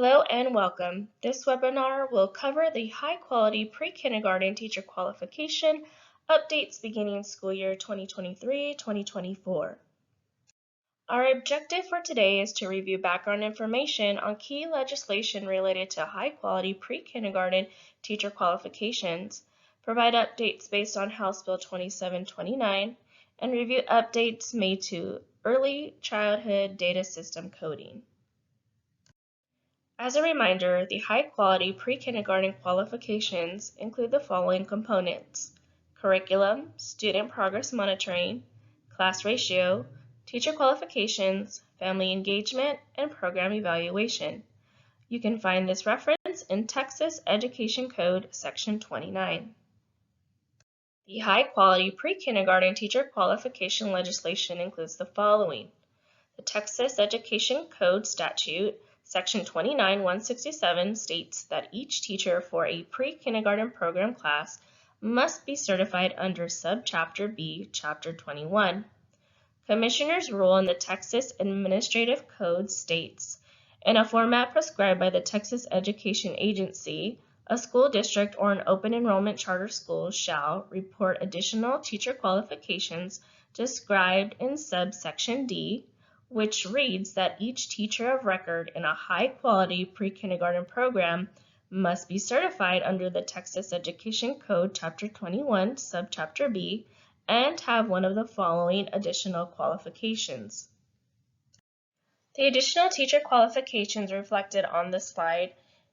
Hello and welcome. This webinar will cover the high-quality pre-kindergarten teacher qualification updates beginning school year 2023-2024. Our objective for today is to review background information on key legislation related to high-quality pre-kindergarten teacher qualifications, provide updates based on House Bill 2729, and review updates made to early childhood data system coding. As a reminder, the high-quality pre-kindergarten qualifications include the following components: curriculum, student progress monitoring, class ratio, teacher qualifications, family engagement, and program evaluation. You can find this reference in Texas Education Code Section 29. The high-quality pre-kindergarten teacher qualification legislation includes the following: the Texas Education Code Statute Section 29-167 states that each teacher for a pre-kindergarten program class must be certified under Subchapter B, Chapter 21. Commissioner's rule in the Texas Administrative Code states, in a format prescribed by the Texas Education Agency, a school district or an open enrollment charter school shall report additional teacher qualifications described in subsection D, which reads that each teacher of record in a high-quality pre-kindergarten program must be certified under the Texas Education Code Chapter 21, Subchapter B, and have one of the following additional qualifications. The additional teacher qualifications reflected on this slide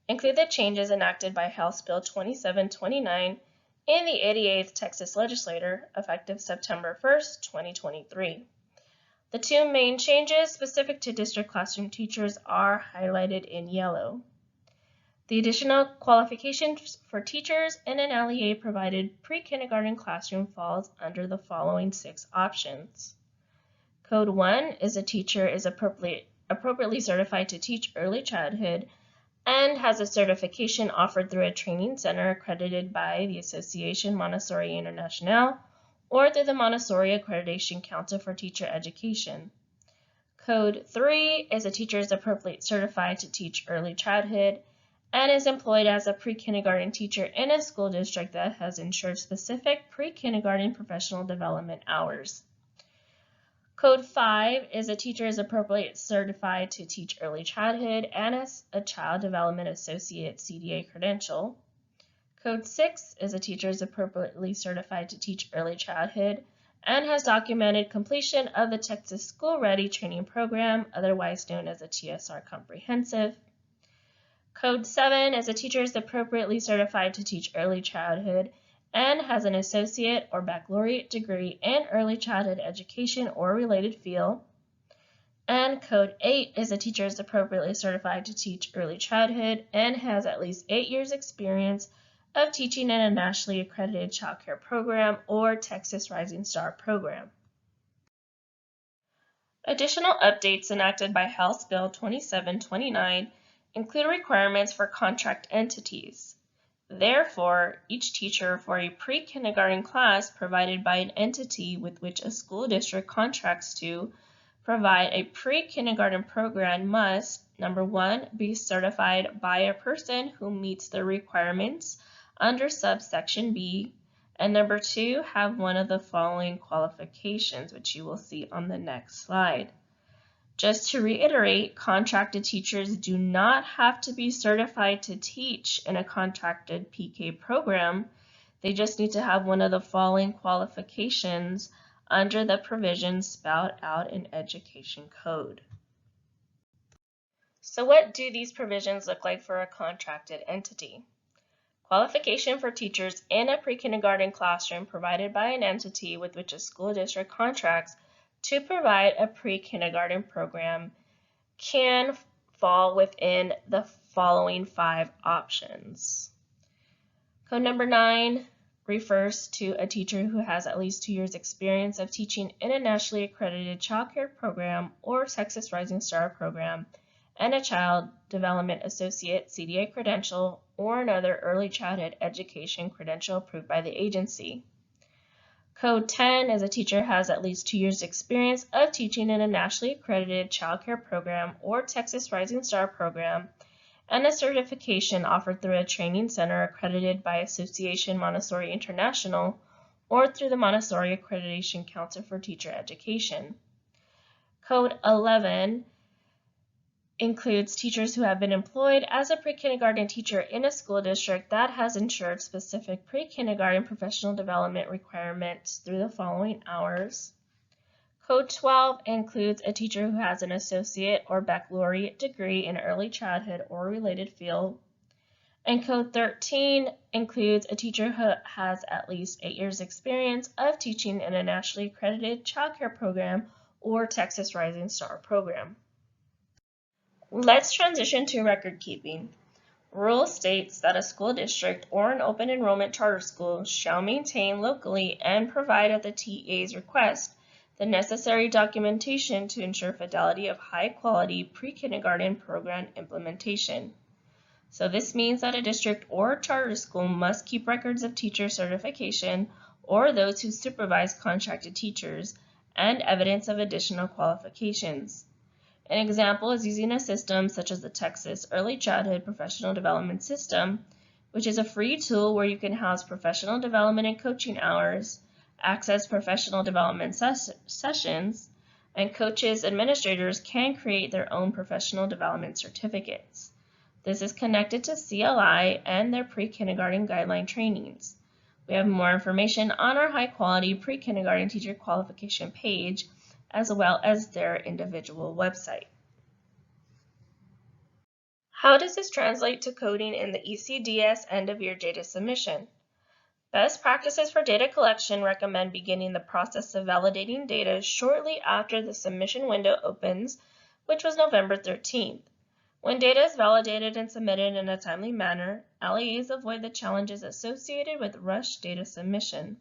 include the changes enacted by House Bill 2729 in the 88th Texas Legislature, effective September 1st, 2023. The two main changes specific to district classroom teachers are highlighted in yellow. The additional qualifications for teachers in an LEA provided pre-kindergarten classroom falls under the following 6 options. Code 1 is a teacher is appropriately certified to teach early childhood and has a certification offered through a training center accredited by the Association Montessori Internationale or through the Montessori Accreditation Council for Teacher Education. Code 3 is a teacher is appropriately certified to teach early childhood and is employed as a pre-kindergarten teacher in a school district that has ensured specific pre-kindergarten professional development hours. Code 5 is a teacher is appropriately certified to teach early childhood and has a Child Development Associate CDA credential. Code 6 is a teacher is appropriately certified to teach early childhood and has documented completion of the Texas School Ready Training Program, otherwise known as a TSR Comprehensive. Code 7 is a teacher is appropriately certified to teach early childhood and has an associate or baccalaureate degree in early childhood education or related field. And Code 8 is a teacher is appropriately certified to teach early childhood and has at least 8 years experience of teaching in a nationally accredited child care program or Texas Rising Star program. Additional updates enacted by House Bill 2729 include requirements for contract entities. Therefore, each teacher for a pre-kindergarten class provided by an entity with which a school district contracts to provide a pre-kindergarten program must, number 1, be certified by a person who meets the requirements under subsection B, and number 2, have one of the following qualifications, which you will see on the next slide. Just to reiterate, contracted teachers do not have to be certified to teach in a contracted PK program. They just need to have one of the following qualifications under the provisions spelled out in Education Code. So what do these provisions look like for a contracted entity? Qualification for teachers in a pre-kindergarten classroom provided by an entity with which a school district contracts to provide a pre-kindergarten program can fall within the following 5 options. Code number 9 refers to a teacher who has at least 2 years experience of teaching in a nationally accredited child care program or Texas Rising Star program and a Child Development Associate CDA credential or another early childhood education credential approved by the agency. Code 10 is a teacher has at least 2 years experience of teaching in a nationally accredited child care program or Texas Rising Star program and a certification offered through a training center accredited by Association Montessori International or through the Montessori Accreditation Council for Teacher Education. Code 11 includes teachers who have been employed as a pre-kindergarten teacher in a school district that has ensured specific pre-kindergarten professional development requirements through the following hours. Code 12 includes a teacher who has an associate or baccalaureate degree in early childhood or related field. And Code 13 includes a teacher who has at least 8 years experience of teaching in a nationally accredited childcare program or Texas Rising Star program. Let's transition to record keeping. Rule states that a school district or an open enrollment charter school shall maintain locally and provide at the TA's request the necessary documentation to ensure fidelity of high-quality pre-kindergarten program implementation. So this means that a district or charter school must keep records of teacher certification or those who supervise contracted teachers and evidence of additional qualifications. An example is using a system such as the Texas Early Childhood Professional Development System, which is a free tool where you can house professional development and coaching hours, access professional development sessions, and coaches, administrators can create their own professional development certificates. This is connected to CLI and their pre-kindergarten guideline trainings. We have more information on our high-quality pre-kindergarten teacher qualification page, as well as their individual website. How does this translate to coding in the ECDS end-of-year data submission? Best practices for data collection recommend beginning the process of validating data shortly after the submission window opens, which was November 13th. When data is validated and submitted in a timely manner, LEAs avoid the challenges associated with rushed data submission.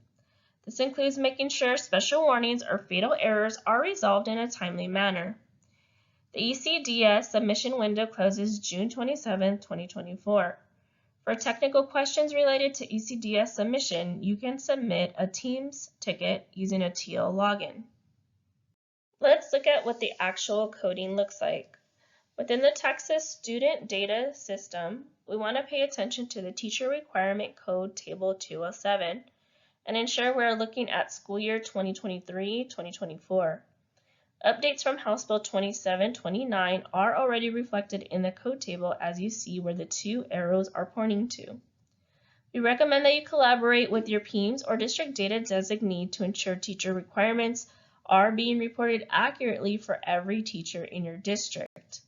This includes making sure special warnings or fatal errors are resolved in a timely manner. The ECDS submission window closes June 27, 2024. For technical questions related to ECDS submission, you can submit a Teams ticket using a TL login. Let's look at what the actual coding looks like. Within the Texas Student Data System, we want to pay attention to the Teacher Requirement Code Table 207 and ensure we're looking at school year 2023-2024. Updates from House Bill 2729 are already reflected in the code table, as you see where the two arrows are pointing to. We recommend that you collaborate with your PEMS or district data designee to ensure teacher requirements are being reported accurately for every teacher in your district.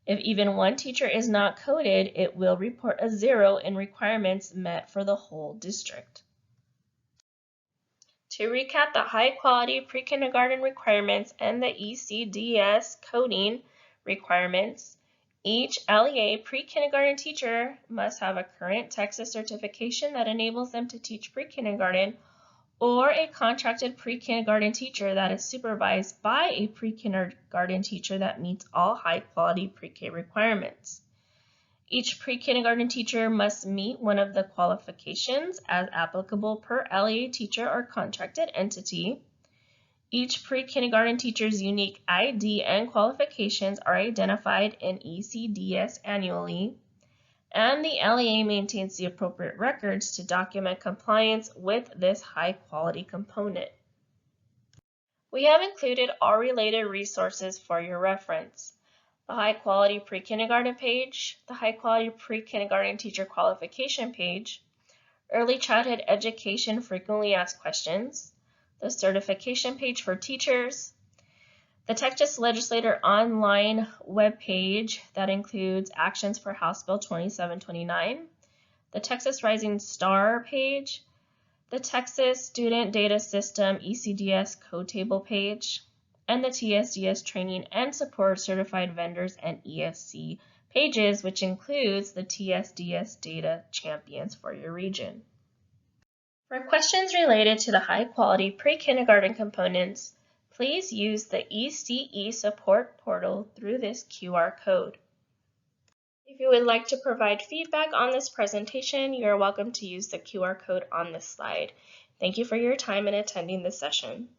If even one teacher is not coded, it will report a 0 in requirements met for the whole district. To recap the high-quality pre-kindergarten requirements and the ECDS coding requirements, each LEA pre-kindergarten teacher must have a current Texas certification that enables them to teach pre-kindergarten, or a contracted pre-kindergarten teacher that is supervised by a pre-kindergarten teacher that meets all high-quality pre-K requirements. Each pre-kindergarten teacher must meet one of the qualifications as applicable per LEA teacher or contracted entity. Each pre-kindergarten teacher's unique ID and qualifications are identified in ECDS annually, and the LEA maintains the appropriate records to document compliance with this high-quality component. We have included all related resources for your reference. The high-quality pre-kindergarten page, the high-quality pre-kindergarten teacher qualification page, early childhood education frequently asked questions, the certification page for teachers, the Texas Legislator online webpage that includes actions for House Bill 2729, the Texas Rising Star page, the Texas Student Data System ECDS code table page, and the TSDS training and support certified vendors and ESC pages, which includes the TSDS data champions for your region. For questions related to the high-quality pre-kindergarten components, please use the ECE support portal through this QR code. If you would like to provide feedback on this presentation, you are welcome to use the QR code on this slide. Thank you for your time in attending this session.